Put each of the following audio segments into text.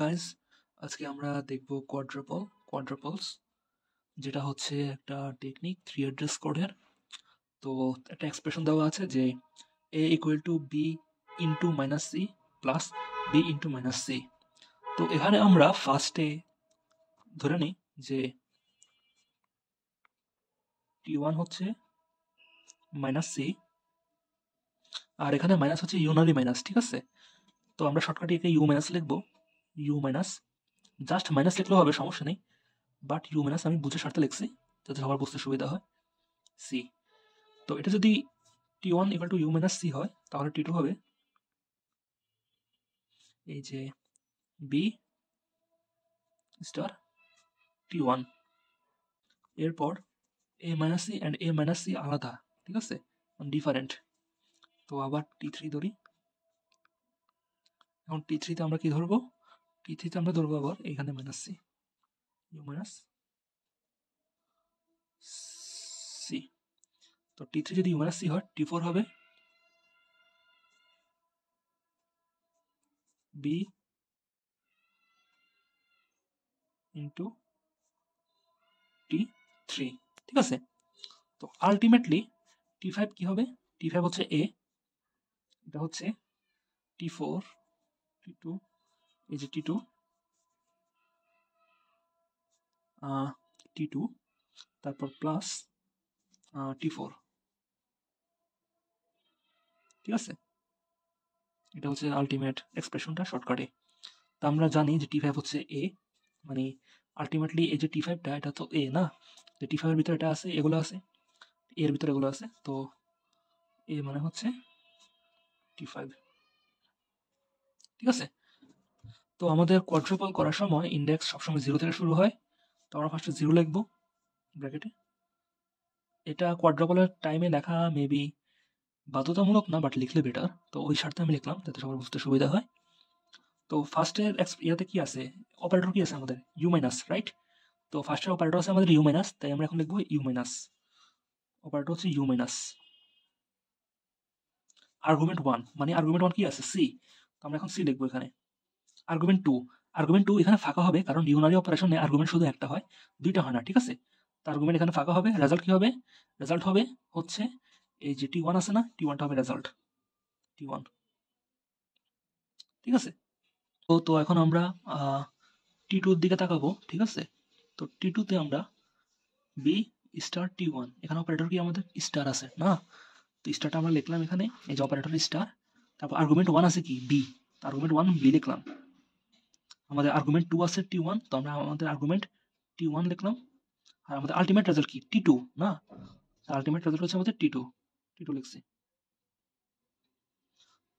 Guys, আজকে আমরা দেখব কোয়াড্রাপলস, যেটা হচ্ছে একটা টেকনিক 3 অ্যাড্রেস কোডের। তো একটা এক্সপ্রেশন দেওয়া আছে যে a equal to B into minus C plus B into minus C. তো এখানে আমরা ফার্স্টে ধরে নিই যে টি1 হচ্ছে মাইনাস সি, আর এখানে মাইনাস হচ্ছে ইউনারি মাইনাস, ঠিক আছে। তো আমরা শর্টকাটে একে ইউ মাইনাস লিখবো, ইউ মাইনাস, জাস্ট মাইনাস লিখলেও হবে, সমস্যা নেই, বাট ইউ মাইনাস আমি বুঝে স্বার্থে লিখছি যাতে সবার বুঝতে সুবিধা হয়। সি, তো এটা যদি টি1 equal to U minus C হয়, তাহলে টি2 হবে এই যে বি স্টার টি1। এরপর A minus C and A minus C আলাদা, ঠিক আছে, ডিফারেন্ট। তো আবার টি3 ধরি। এখন টি3তে আমরা কি ধরবো? টি3তে আমরা ধরবো আবার এখানে minus C, U minus C. তো টি3 যদি ইউ মাইনাস সি হয়, টি4 হবে বি ইন্টু টি3, ঠিক আছে। তো আলটিমেটলি টি5 কি হবে? টি5 হচ্ছে এ, এটা হচ্ছে টি4, টি2, এই যে টি2, টি2, তারপর প্লাস টি4, ঠিক আছে। এটা হচ্ছে আলটিমেট এক্সপ্রেশনটা শর্টকাটে। তো আমরা জানি যে টি5 হচ্ছে এ, মানে আলটিমেটলি এই যে টি5টা, এটা তো এ না, তো টি5 এর ভিতরে এটা আছে, এগুলো আছে, এর ভিতরে এগুলো আছে, তো এ মানে হচ্ছে টি5, ঠিক আছে। তো আমাদের কোয়াড্রুপল করার সময় ইন্ডেক্স সবসময় 0 থেকে শুরু হয়, তো আমরা ফার্স্টে 0 লিখবো ব্র্যাকেটে। এটা কোয়াড্রুপলের টাইমে লেখা মেবি বাধ্যতামূলক না, বাট লিখলে বেটার, তো ওই স্বার্থে আমি লিখলাম যাতে সবার বুঝতে সুবিধা হয়। তো ফার্স্টের ইয়াতে কি আছে, অপারেটর কি আছে আমাদের? U minus, right. তো ফার্স্টের অপারেটর আছে আমাদের ইউ মাইনাস, তাই আমরা এখন লিখবো ইউ মাইনাস, অপারেটর হচ্ছে ইউ মাইনাস। আর্গুমেন্ট 1, মানে আর্গুমেন্ট 1 কি আছে? সি, তো আমরা এখন সি লিখবো এখানে। আর্গুমেন্ট 2, আর্গুমেন্ট 2 এখানে ফাঁকা হবে, কারণ ইউনারি অপারেশনে আর্গুমেন্ট শুধু একটা হয়, দুইটা হয় না, ঠিক আছে। তো আর্গুমেন্ট এখানে ফাঁকা হবে, রেজাল্ট কি হবে? রেজাল্ট হবে হচ্ছে এই যে টি1 আছে না, টি1টা হবে রেজাল্ট, টি1, ঠিক আছে। তো এখন আমরা টি2 এর দিকে তাকাবো, ঠিক আছে। তো টি2তে আমরা বি স্টার টি1, এখানে অপারেটর কি আমাদের স্টার আছে না, তো স্টারটা আমরা লিখলাম এখানে, এই যে অপারেটর স্টার, তারপর আর্গুমেন্ট 1 আছে কি? বি, আর্গুমেন্ট 1 বি লিখলাম। আমাদের আর্গুমেন্ট 2 আছে টি1, তো আমরা আমাদের আর্গুমেন্ট টি1 লিখলাম। আর আমাদের আলটিমেট রেজাল্ট কি? টি2 না, আলটিমেট রেজাল্ট হচ্ছে আমাদের টি2, টি2 লিখছি।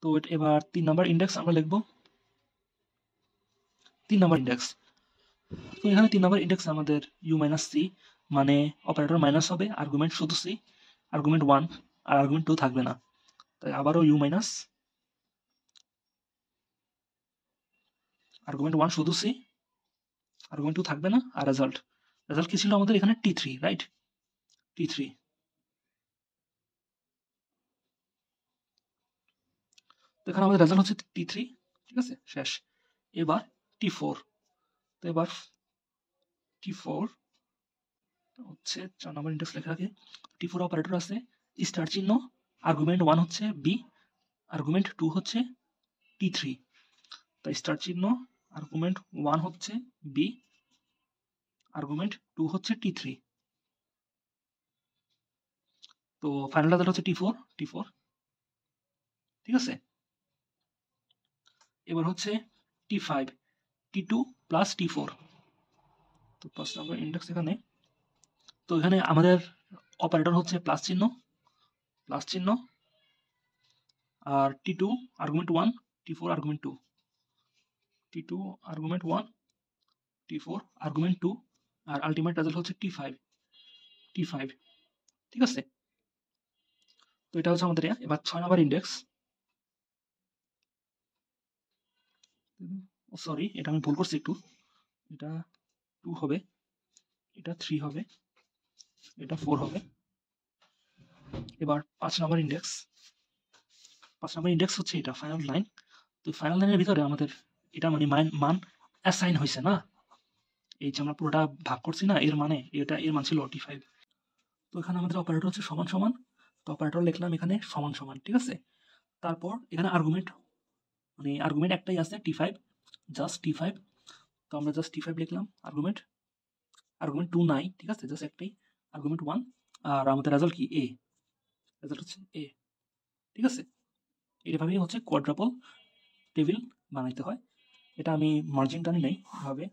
তো এবার 3 নাম্বার ইন্ডেক্স আমরা লিখবো, 3 নাম্বার ইন্ডেক্স। তো এখানে 3 নাম্বার ইন্ডেক্স আমাদের ইউ মাইনাস সি, মানে অপারেটর মাইনাস হবে, আর্গুমেন্ট শুধু সি, আর্গুমেন্ট 1 আর আর্গুমেন্ট 2 থাকবে না, তাই আবারও ইউ মাইনাস, আর্গুমেন্ট 1 শুধু সি, আর্গুমেন্ট 2 থাকবে না, আর রেজাল্ট, রেজাল্ট কি ছিল আমাদের এখানে? টি3, রাইট, টি3। তো এখানে আমাদের রেজাল্ট হচ্ছে টি3, ঠিক আছে, শেষ। এবার টি4, তো এবার টি4 হচ্ছে 4 নম্বর ইন্ডেক্স লেখা থাকে। টি4 অপারেটর আছে স্টার চিহ্ন, আর্গুমেন্ট 1 হচ্ছে বি, আর্গুমেন্ট 2 হচ্ছে টি3, তাই স্টার চিহ্ন, আর্গুমেন্ট 1 হচ্ছে বি, আর্গুমেন্ট 2 হচ্ছে টি3। তো ফাইনাল রেজাল্ট হচ্ছে টি4, টি4, ঠিক আছে। এবার হচ্ছে টি5, টি2 প্লাস টি4, তো 5 নম্বর ইন্ডেক্স এখানে। তো এখানে আমাদের অপারেটর হচ্ছে প্লাস চিহ্ন, প্লাস চিহ্ন, আর টি2 আর্গুমেন্ট 1, টি4 আর্গুমেন্ট 2, টি2 আর্গুমেন্ট 1, টি4 আর্গুমেন্ট 2, আর আলটিমেট রেজাল্ট হচ্ছে টি5, টি5, ঠিক আছে। তো এটা হচ্ছে আমাদের এবার 6 নাম্বার ইন্ডেক্স। সরি, এটা আমি ভুল করছি একটু, এটা 2 হবে, এটা 3 হবে, এটা 4 হবে। এবার 5 নাম্বার ইন্ডেক্স, 5 নাম্বার ইন্ডেক্স হচ্ছে এটা ফাইনাল লাইন। তো ফাইনাল লাইনের ভিতরে আমাদের এটা মানে মান অ্যাসাইন হয়েছে না, এই যে আমরা পুরোটা ভাগ করছি না, এর মানে এর মান ছিল টি ফাইভ। তো এখানে আমাদের অপারেটর হচ্ছে সমান সমান, তো অপারেটর লিখলাম এখানে সমান সমান, ঠিক আছে। তারপর এখানে আর্গুমেন্ট, মানে আর্গুমেন্ট একটাই আছে টি ফাইভ, জাস্ট টি ফাইভ। তো আমরা জাস্ট টি ফাইভ লিখলাম আর্গুমেন্ট, আর্গুমেন্ট টু নাই, ঠিক আছে, জাস্ট একটাই আর্গুমেন্ট ওয়ান। আর আমাদের রেজাল্ট কি এ, রেজাল্ট হচ্ছে এ, ঠিক আছে। এইভাবেই হচ্ছে কোয়াড্রাপল টেবিল বানাইতে হয়। এটা আমি মার্জিন টানি নাই ভাবে,